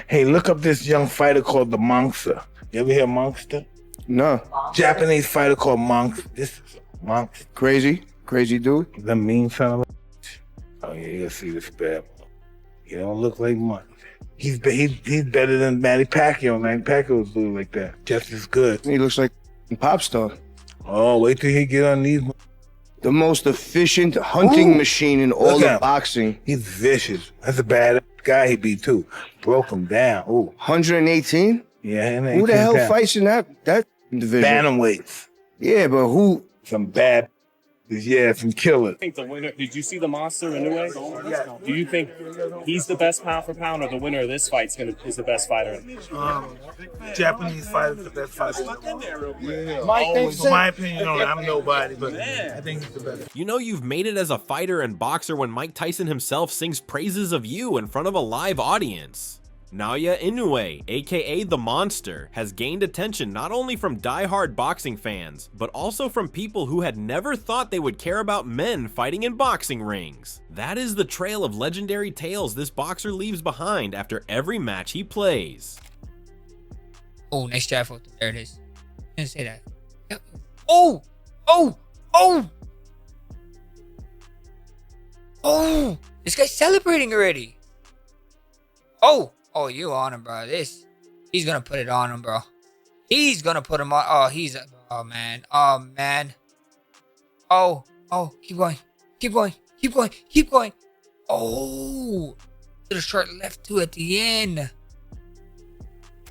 Hey, look up this young fighter called the Monster. You ever hear Monster? No. Japanese fighter called Monk. This is Monk. Crazy dude. The mean son of a. Oh yeah, you'll see this bad. He don't look like Monk. He's better than Manny Pacquiao. Manny Pacquiao was doing like that, just as good. He looks like a pop star. Oh, wait till he get on these. The most efficient hunting machine in all of boxing. He's vicious. That's a bad guy he beat too. Broke him down. Ooh. 118? Yeah. Who the hell fights in that division? Bantamweights. Yeah, but who? Some bad. Yeah, some killers. I think the winner. Did you see the Monster Inoue? Do you think he's the best pound for pound, or the winner of this fight is the best fighter? Japanese fighter's the best fighter. In my opinion, I'm nobody, but I think he's the best. You know you've made it as a fighter and boxer when Mike Tyson himself sings praises of you in front of a live audience. Naoya Inoue, aka The Monster, has gained attention not only from die-hard boxing fans, but also from people who had never thought they would care about men fighting in boxing rings. That is the trail of legendary tales this boxer leaves behind after every match he plays. Oh, nice jab, Fulton. There it is. I didn't say that. Yep. Oh! This guy's celebrating already. Oh, you on him, bro. He's gonna put it on him, bro. He's gonna put him on. Oh, man. Oh, keep going. Oh, little short left too at the end.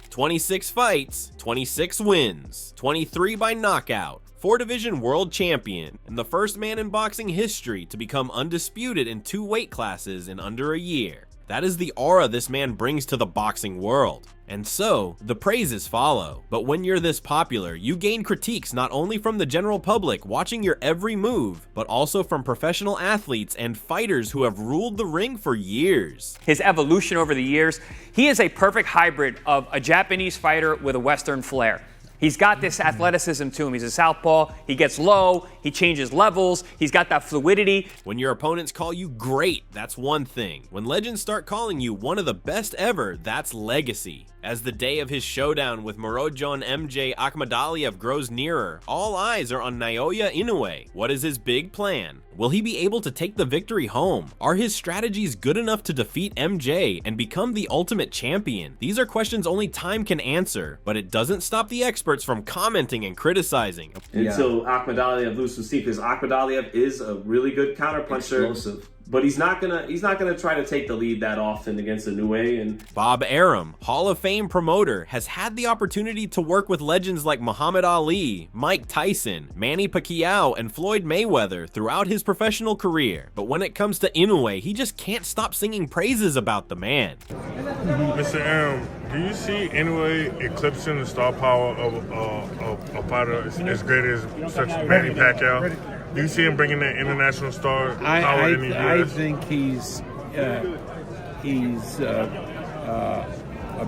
26 fights, 26 wins, 23 by knockout, 4-division world champion, and the first man in boxing history to become undisputed in 2 weight classes in under a year. That is the aura this man brings to the boxing world. And so, the praises follow. But when you're this popular, you gain critiques not only from the general public watching your every move, but also from professional athletes and fighters who have ruled the ring for years. His evolution over the years, he is a perfect hybrid of a Japanese fighter with a Western flair. He's got this athleticism to him. He's a southpaw. He gets low. He changes levels. He's got that fluidity. When your opponents call you great, that's one thing. When legends start calling you one of the best ever, that's legacy. As the day of his showdown with Murodjon Akhmadaliev grows nearer, all eyes are on Naoya Inoue. What is his big plan? Will he be able to take the victory home? Are his strategies good enough to defeat MJ and become the ultimate champion? These are questions only time can answer, but it doesn't stop the experts from commenting and criticizing. Until Akhmadaliev loses steam, because Akhmadaliev is a really good counterpuncher. Explosive. But he's not gonna try to take the lead that often against Inoue. And Bob Arum, Hall of Fame promoter, has had the opportunity to work with legends like Muhammad Ali, Mike Tyson, Manny Pacquiao, and Floyd Mayweather throughout his professional career. But when it comes to Inoue, he just can't stop singing praises about the man. Mr. Arum, do you see Inoue eclipsing the star power of a fighter as great as such Manny Pacquiao? Do you see him bringing that international star power in the US? I think he's a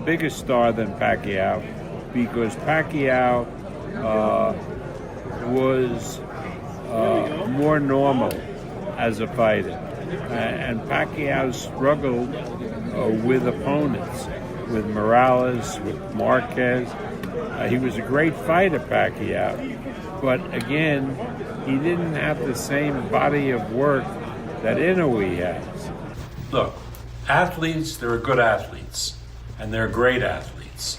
bigger star than Pacquiao, because Pacquiao was more normal as a fighter, and Pacquiao struggled with opponents, with Morales, with Marquez. He was a great fighter, Pacquiao, but again, he didn't have the same body of work that Inoue has. Look, athletes, there are good athletes, and they're great athletes.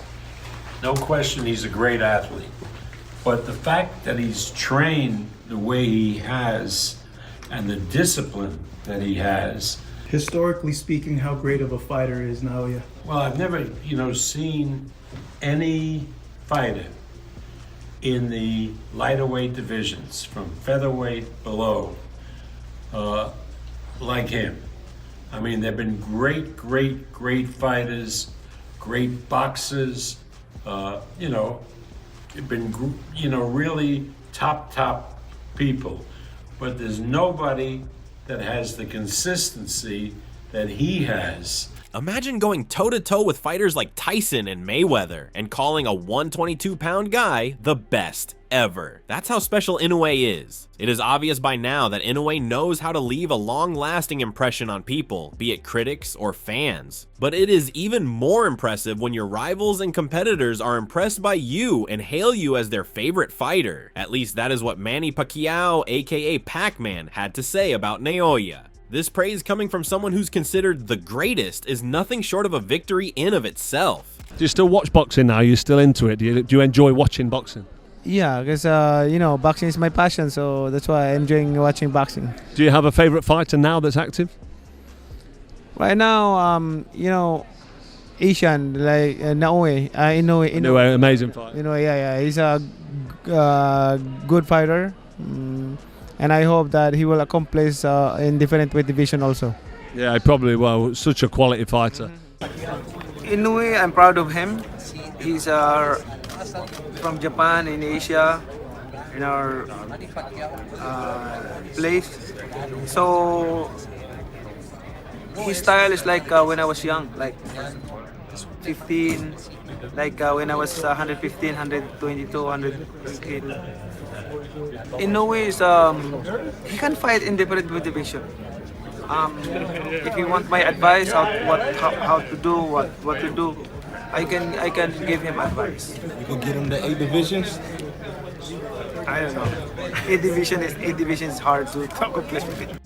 No question he's a great athlete. But the fact that he's trained the way he has and the discipline that he has. Historically speaking, how great of a fighter is Naoya? Well, I've never, seen any fighter in the lighter weight divisions, from featherweight below, like him. I mean, they've been great fighters, great boxers, they've been, really top people. But there's nobody that has the consistency that he has. Imagine going toe-to-toe with fighters like Tyson and Mayweather and calling a 122-pound guy the best ever. That's how special Inoue is. It is obvious by now that Inoue knows how to leave a long-lasting impression on people, be it critics or fans. But it is even more impressive when your rivals and competitors are impressed by you and hail you as their favorite fighter. At least that is what Manny Pacquiao, aka Pac-Man, had to say about Naoya. This praise coming from someone who's considered the greatest is nothing short of a victory in of itself. Do you still watch boxing now? Are you still into it? Do you enjoy watching boxing? Yeah, because boxing is my passion, so that's why I'm enjoying watching boxing. Do you have a favorite fighter now that's active? Right now, Asian, like Naoya Inoue. Inoue, amazing fighter. Yeah, he's a good fighter, and I hope that he will accomplish in different weight division also. Yeah, he probably will. Such a quality fighter. Inoue, I'm proud of him. He's from Japan in Asia, in our place. So his style is like when I was young, like 15, like when I was 115, 122, 115. Inoue is he can fight in different weight division. If you want my advice on how to do what to do, I can give him advice. You can get him to 8 divisions? I don't know. 8 divisions is hard to accomplish with it.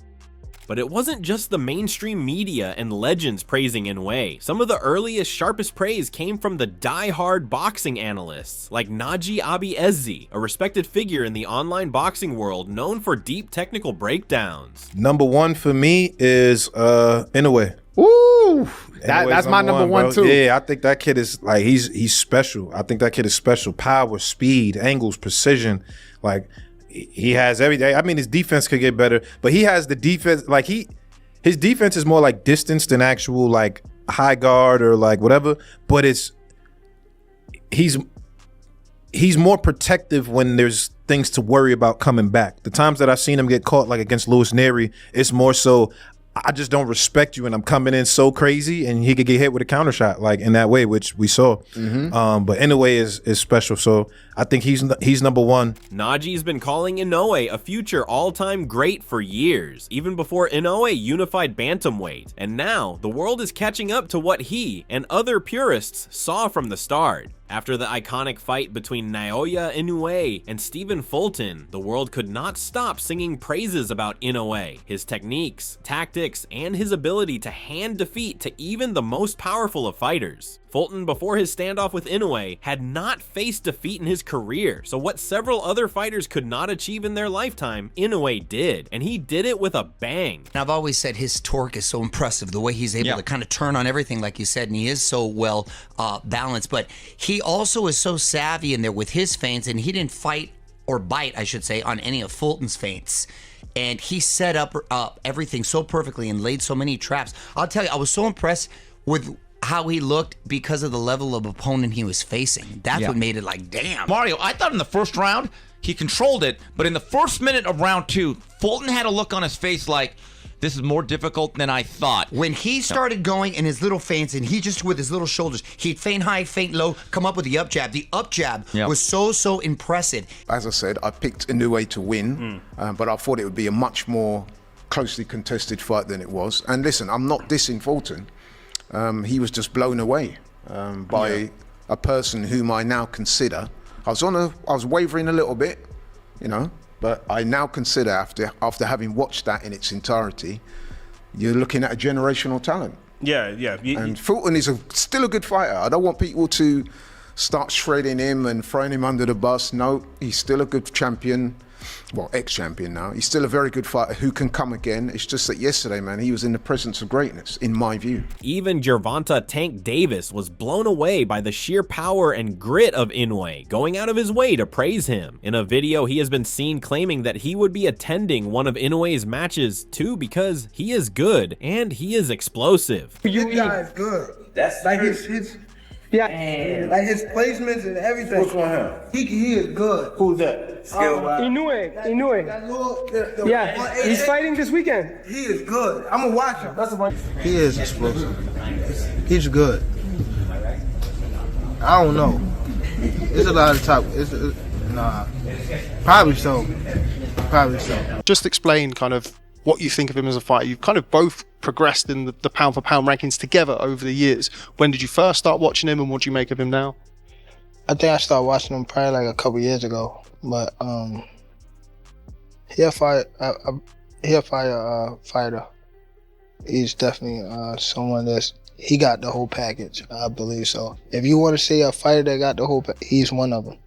But it wasn't just the mainstream media and legends praising Inoue. Some of the earliest, sharpest praise came from the die-hard boxing analysts, like Naji Abiezi, a respected figure in the online boxing world known for deep technical breakdowns. Number 1 for me is Inoue. Woo! That's my number one too. Yeah, I think that kid is like he's special. I think that kid is special. Power, speed, angles, precision. Like he has everything. I mean, his defense could get better, but he has the defense. Like his defense is more like distance than actual like high guard or like whatever. But he's more protective when there's things to worry about coming back. The times that I've seen him get caught, like against Louis Neri, it's more so I just don't respect you and I'm coming in so crazy, and he could get hit with a counter shot like in that way, which we saw. But Inoue is special, so I think he's number 1. Naji's been calling Inoue a future all-time great for years, even before Inoue unified bantamweight, and now the world is catching up to what he and other purists saw from the start. After the iconic fight between Naoya Inoue and Steven Fulton, the world could not stop singing praises about Inoue, his techniques, tactics, and his ability to hand defeat to even the most powerful of fighters. Fulton, before his standoff with Inoue, had not faced defeat in his career, so what several other fighters could not achieve in their lifetime, Inoue did, and he did it with a bang. I've always said his torque is so impressive, the way he's able to kind of turn on everything, like you said, and he is so well balanced, but he also is so savvy in there with his feints, and he didn't fight, or bite, I should say, on any of Fulton's feints. And he set up everything so perfectly and laid so many traps. I'll tell you, I was so impressed with how he looked because of the level of opponent he was facing. That's what made it like, damn. Mario, I thought in the first round, he controlled it, but in the first minute of round 2, Fulton had a look on his face like, this is more difficult than I thought. When he started going in his little feints, and he just with his little shoulders, he'd feint high, feint low, come up with the up jab. The up jab was so impressive. As I said, I picked Inoue to win, but I thought it would be a much more closely contested fight than it was. And listen, I'm not dissing Fulton. He was just blown away by a person whom I now consider. I was wavering a little bit, but I now consider after having watched that in its entirety, you're looking at a generational talent. And Fulton is still a good fighter. I don't want people to start shredding him and throwing him under the bus. No, he's still a good champion. Well, ex-champion now. He's still a very good fighter who can come again. It's just that yesterday, man, he was in the presence of greatness, in my view. Even Gervonta Tank Davis was blown away by the sheer power and grit of Inoue, going out of his way to praise him. In a video, he has been seen claiming that he would be attending one of Inoue's matches too because he is good and he is explosive. This guy is good. That's like his like his placements and everything. What's going on? He is good. Who's that? Inoue. He's fighting this weekend. He is good. I'm gonna watch him. That's a bunch. He is explosive. He's good. I don't know. It's a lot of top. Nah, probably so. Probably so. Just explain kind of what you think of him as a fighter. You've kind of both progressed in the pound for pound rankings together over the years. When did you first start watching him, and what do you make of him now? I think I started watching him probably like a couple years ago, but he'll fight a fighter. He's definitely someone he got the whole package. I believe so. If you want to see a fighter that got the whole he's one of them.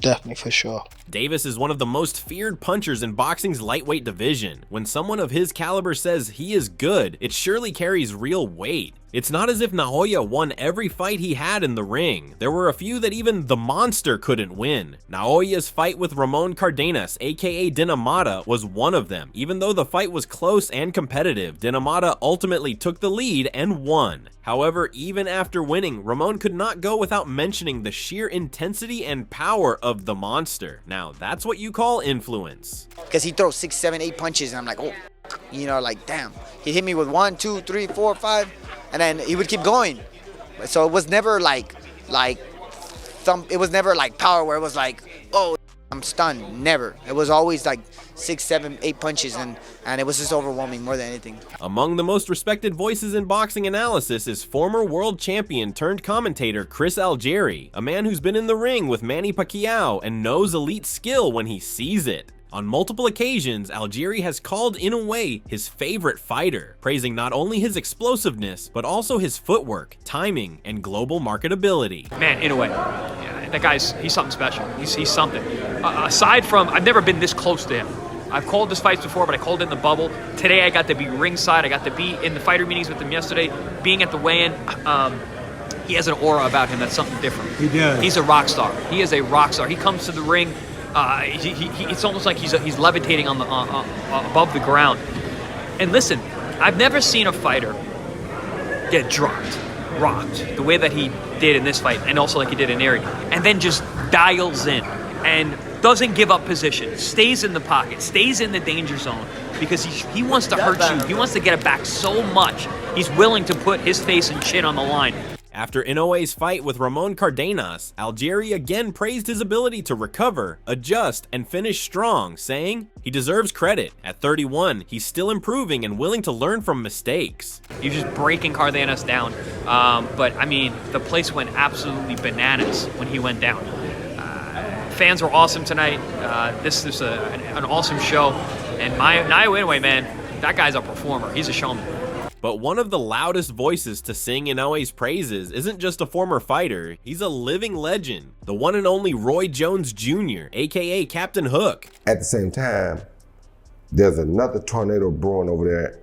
Definitely, for sure. Davis is one of the most feared punchers in boxing's lightweight division. When someone of his caliber says he is good, it surely carries real weight. It's not as if Naoya won every fight he had in the ring. There were a few that even the monster couldn't win. Naoya's fight with Ramon Cardenas, aka Dinamata, was one of them. Even though the fight was close and competitive, Dinamata ultimately took the lead and won. However, even after winning, Ramon could not go without mentioning the sheer intensity and power of the monster. Now, that's what you call influence. Because he throws 6, 7, 8 punches, and I'm like, oh, you know, like, damn. He hit me with 1, 2, 3, 4, 5, and then he would keep going. So it was never it was never like power where it was like, oh, I'm stunned. Never. It was always like 6, 7, 8 punches, and it was just overwhelming more than anything. Among the most respected voices in boxing analysis is former world champion turned commentator Chris Algieri, a man who's been in the ring with Manny Pacquiao and knows elite skill when he sees it. On multiple occasions, Algieri has called Inoue his favorite fighter, praising not only his explosiveness, but also his footwork, timing, and global marketability. Man, Inoue, yeah, that guy's, he's something special. He's something. Aside from, I've never been this close to him. I've called his fights before, but I called it in the bubble. Today I got to be ringside. I got to be in the fighter meetings with him yesterday, being at the weigh-in. He has an aura about him that's something different. He does. He's a rock star. He is a rock star. He comes to the ring. It's almost like he's levitating on the above the ground. And listen, I've never seen a fighter get rocked, the way that he did in this fight, and also like he did in Erie, and then just dials in and doesn't give up position, stays in the pocket, stays in the danger zone, because he wants to hurt you. He wants to get it back so much. He's willing to put his face and chin on the line. After Inoue's fight with Ramon Cardenas, Algieri again praised his ability to recover, adjust, and finish strong, saying he deserves credit. At 31, he's still improving and willing to learn from mistakes. He was just breaking Cardenas down, but I mean, the place went absolutely bananas when he went down. Fans were awesome tonight. This is an awesome show, and Naoya Inoue, man, that guy's a performer. He's a showman. But one of the loudest voices to sing Inoue's praises isn't just a former fighter, he's a living legend, the one and only Roy Jones Jr., aka Captain Hook. At the same time, there's another tornado brewing over there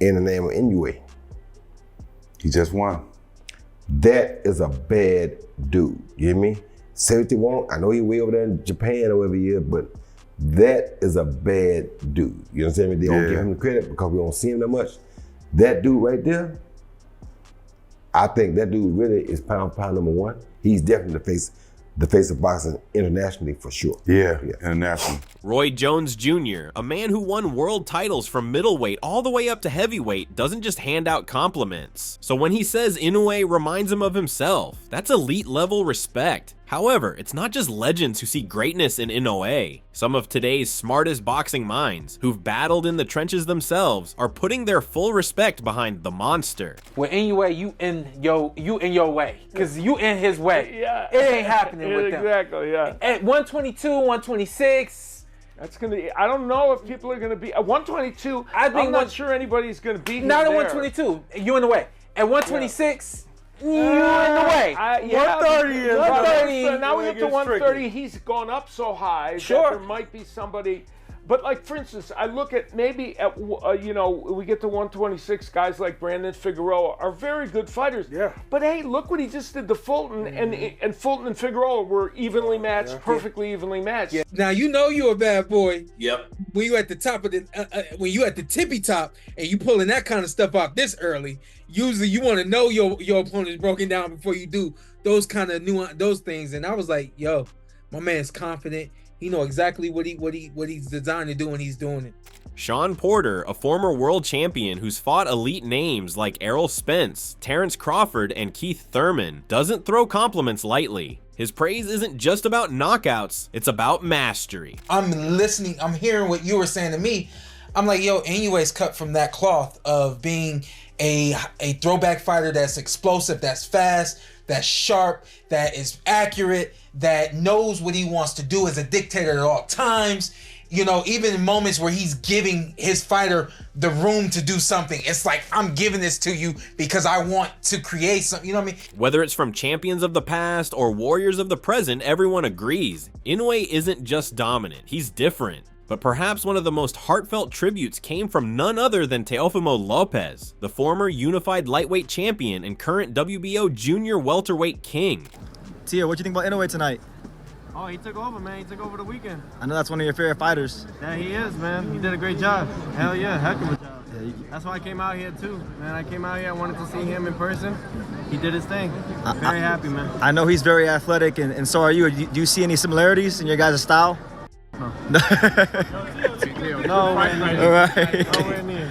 in the name of Inoue. He just won. That is a bad dude, you hear me? Say what you want, I know he way over there in Japan or whatever he is, but that is a bad dude. You understand me? They don't give him the credit because we don't see him that much. That dude right there, I think that dude really is pound for pound number one. He's definitely the face of boxing internationally for sure. Yeah, internationally. Roy Jones Jr., a man who won world titles from middleweight all the way up to heavyweight, doesn't just hand out compliments. So when he says Inoue reminds him of himself, that's elite level respect. However, it's not just legends who see greatness in Inoue. Some of today's smartest boxing minds, who've battled in the trenches themselves, are putting their full respect behind the monster. With Inoue, you in your way, because you in his way. Yeah. It ain't happening with them. Exactly, yeah. At 122, 126. That's gonna be, I don't know if people are gonna be at 122. I'm not sure anybody's gonna be here. Not at 122. You in the way. At 126. You in the way. 130. 130. So now we up to 130. He's gone up so high that there might be somebody. But like, for instance, I look at maybe at we get to 126. Guys like Brandon Figueroa are very good fighters. Yeah. But hey, look what he just did to Fulton, and Fulton and Figueroa were evenly matched, perfectly evenly matched. Yeah. Now you know you're a bad boy. Yep. When you at the top of the, when you at the tippy top, and you pulling that kind of stuff out this early. Usually, you want to know your opponent's broken down before you do those kind of those things. And I was like, yo, my man's confident. He know exactly what he's designed to do, and he's doing it. Shawn Porter, a former world champion who's fought elite names like Errol Spence, Terrence Crawford, and Keith Thurman, doesn't throw compliments lightly. His praise isn't just about knockouts, it's about mastery. I'm listening, I'm hearing what you were saying to me. I'm like, yo, Inoue's cut from that cloth of being a throwback fighter that's explosive, that's fast, that's sharp, that is accurate, that knows what he wants to do as a dictator at all times. You know, even in moments where he's giving his fighter the room to do something, it's like, I'm giving this to you because I want to create something, you know what I mean? Whether it's from champions of the past or warriors of the present, everyone agrees. Inoue isn't just dominant, he's different. But perhaps one of the most heartfelt tributes came from none other than Teofimo Lopez, the former unified lightweight champion and current WBO junior welterweight king. Tia, what do you think about Inoue tonight? Oh, he took over, man. He took over the weekend. I know that's one of your favorite fighters. Yeah, he is, man. He did a great job. Hell yeah, heck of a job. That's why I came out here too, man. I came out here, I wanted to see him in person. He did his thing. Very happy, man. I know he's very athletic, and so are you. Do you see any similarities in your guys' style? No. No way near. All right. Nowhere near.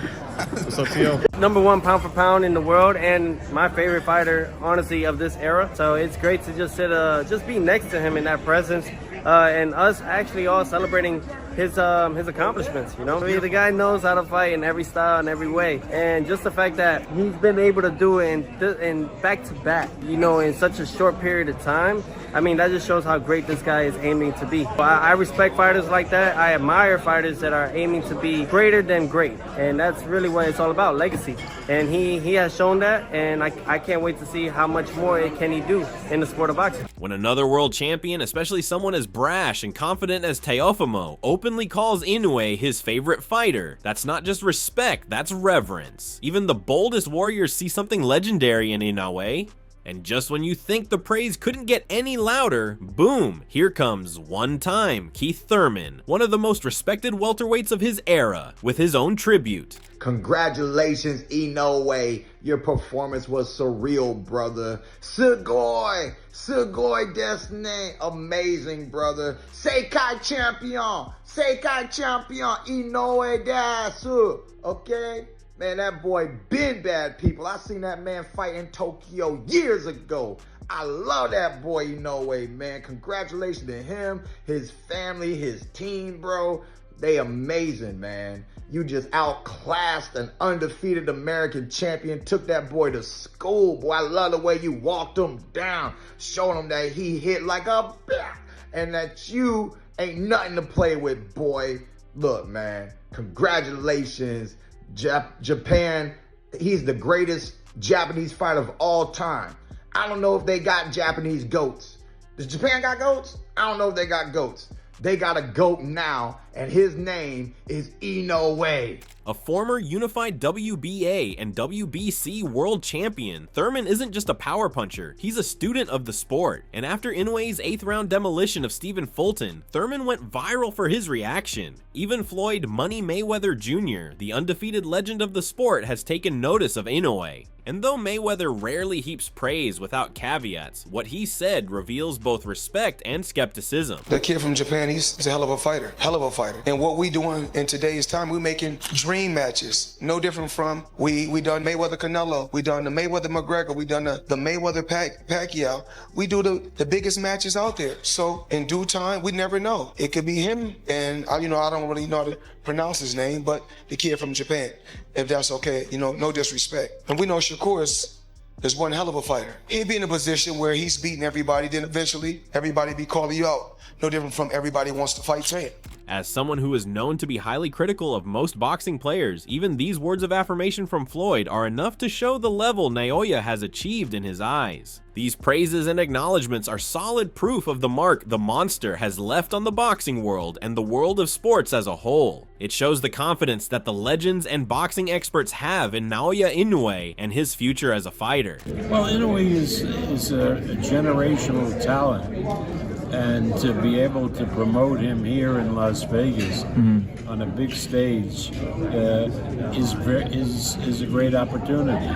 What's up, Tio? #1 pound for pound in the world, and my favorite fighter, honestly, of this era. So it's great to just be next to him in that presence, and us actually all celebrating his accomplishments. You know, I mean, the guy knows how to fight in every style and every way, and just the fact that he's been able to do it in back to back, you know, in such a short period of time. I mean, that just shows how great this guy is aiming to be. I respect fighters like that. I admire fighters that are aiming to be greater than great, and that's really what it's all about, legacy. And he has shown that, and I can't wait to see how much more can he do in the sport of boxing. When another world champion, especially someone as brash and confident as Teofimo, openly calls Inoue his favorite fighter, that's not just respect, that's reverence. Even the boldest warriors see something legendary in Inoue. And just when you think the praise couldn't get any louder, boom, here comes one-time Keith Thurman, one of the most respected welterweights of his era, with his own tribute. Congratulations, Inoue. Your performance was surreal, brother. Sugoi Destiny. Amazing, brother. Seikai champion. Inoue Dasu. Okay? Man, that boy been bad, people. I seen that man fight in Tokyo years ago. I love that boy Inoue, man. Congratulations to him, his family, his team, bro. They amazing, man. You just outclassed an undefeated American champion, took that boy to school, boy. I love the way you walked him down, showing him that he hit like a bat, and that you ain't nothing to play with, boy. Look, man, congratulations. Japan, he's the greatest Japanese fighter of all time. I don't know if they got Japanese goats. Does Japan got goats? I don't know if they got goats. They got a goat now, and his name is Inoue. A former unified WBA and WBC world champion, Thurman isn't just a power puncher, he's a student of the sport. And after Inoue's 8th round demolition of Steven Fulton, Thurman went viral for his reaction. Even Floyd Money Mayweather Jr., the undefeated legend of the sport, has taken notice of Inoue. And though Mayweather rarely heaps praise without caveats, what he said reveals both respect and skepticism. That kid from Japan, he's a hell of a fighter, And what we doing in today's time, we making dream matches. No different from, we done Mayweather Canelo, we done the Mayweather McGregor, we done the Mayweather Pacquiao. We do the biggest matches out there. So in due time, we never know. It could be him, and I don't really know how to pronounce his name, but the kid from Japan, if that's okay, no disrespect. And we know Shakur is one hell of a fighter. He'd be in a position where he's beating everybody, then eventually everybody be calling you out. No different from everybody wants to fight Trent. As someone who is known to be highly critical of most boxing players, even these words of affirmation from Floyd are enough to show the level Naoya has achieved in his eyes. These praises and acknowledgments are solid proof of the mark the monster has left on the boxing world and the world of sports as a whole. It shows the confidence that the legends and boxing experts have in Naoya Inoue and his future as a fighter. Well, Inoue is a generational talent. And to be able to promote him here in Las Vegas on a big stage is a great opportunity.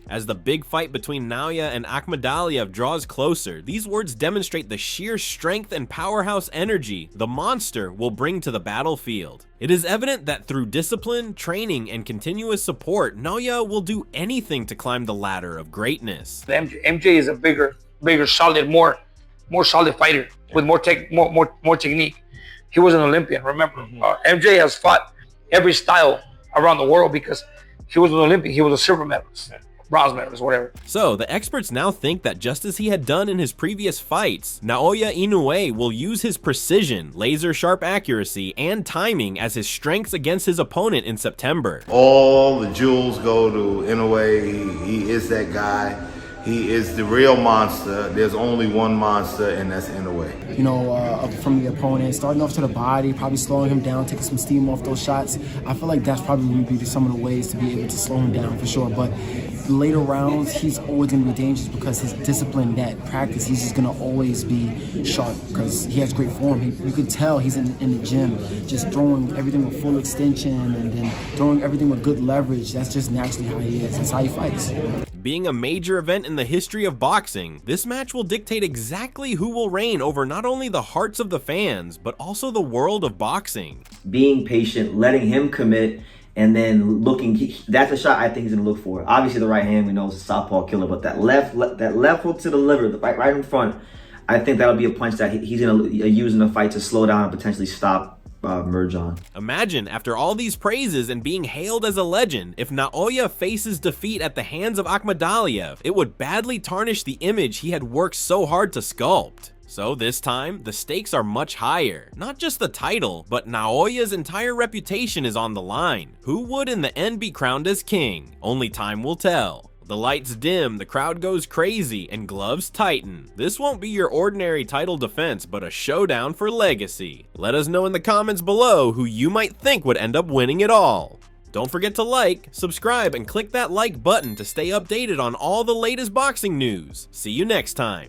As the big fight between Naoya and Akhmadaliev draws closer, these words demonstrate the sheer strength and powerhouse energy the monster will bring to the battlefield. It is evident that through discipline, training, and continuous support, Naoya will do anything to climb the ladder of greatness. MJ is a bigger, solid, more solid fighter with more technique. He was an Olympian, remember? MJ has fought every style around the world because he was an Olympian. He was a silver medalist, bronze medalist, whatever. So, the experts now think that just as he had done in his previous fights, Naoya Inoue will use his precision, laser-sharp accuracy, and timing as his strengths against his opponent in September. All the jewels go to Inoue. He is that guy. He is the real monster. There's only one monster, and that's Inoue. You know, from the opponent, starting off to the body, probably slowing him down, taking some steam off those shots. I feel like that's probably going to be some of the ways to be able to slow him down for sure. But the later rounds, he's always going to be dangerous because his discipline, that practice, he's just going to always be sharp because he has great form. You can tell he's in the gym, just throwing everything with full extension and then throwing everything with good leverage. That's just naturally how he is. That's how he fights. Being a major event in the history of boxing, this match will dictate exactly who will reign over not only the hearts of the fans, but also the world of boxing. Being patient, letting him commit, and then looking, that's a shot I think he's gonna look for. Obviously the right hand, we know is a southpaw killer, but that left hook to the liver, right in front, I think that'll be a punch that he's gonna use in the fight to slow down and potentially stop Murodjon. Imagine, after all these praises and being hailed as a legend, if Naoya faces defeat at the hands of Akhmadaliev, it would badly tarnish the image he had worked so hard to sculpt. So this time, the stakes are much higher. Not just the title, but Naoya's entire reputation is on the line. Who would in the end be crowned as king? Only time will tell. The lights dim, the crowd goes crazy, and gloves tighten. This won't be your ordinary title defense, but a showdown for legacy. Let us know in the comments below who you might think would end up winning it all. Don't forget to like, subscribe, and click that like button to stay updated on all the latest boxing news. See you next time.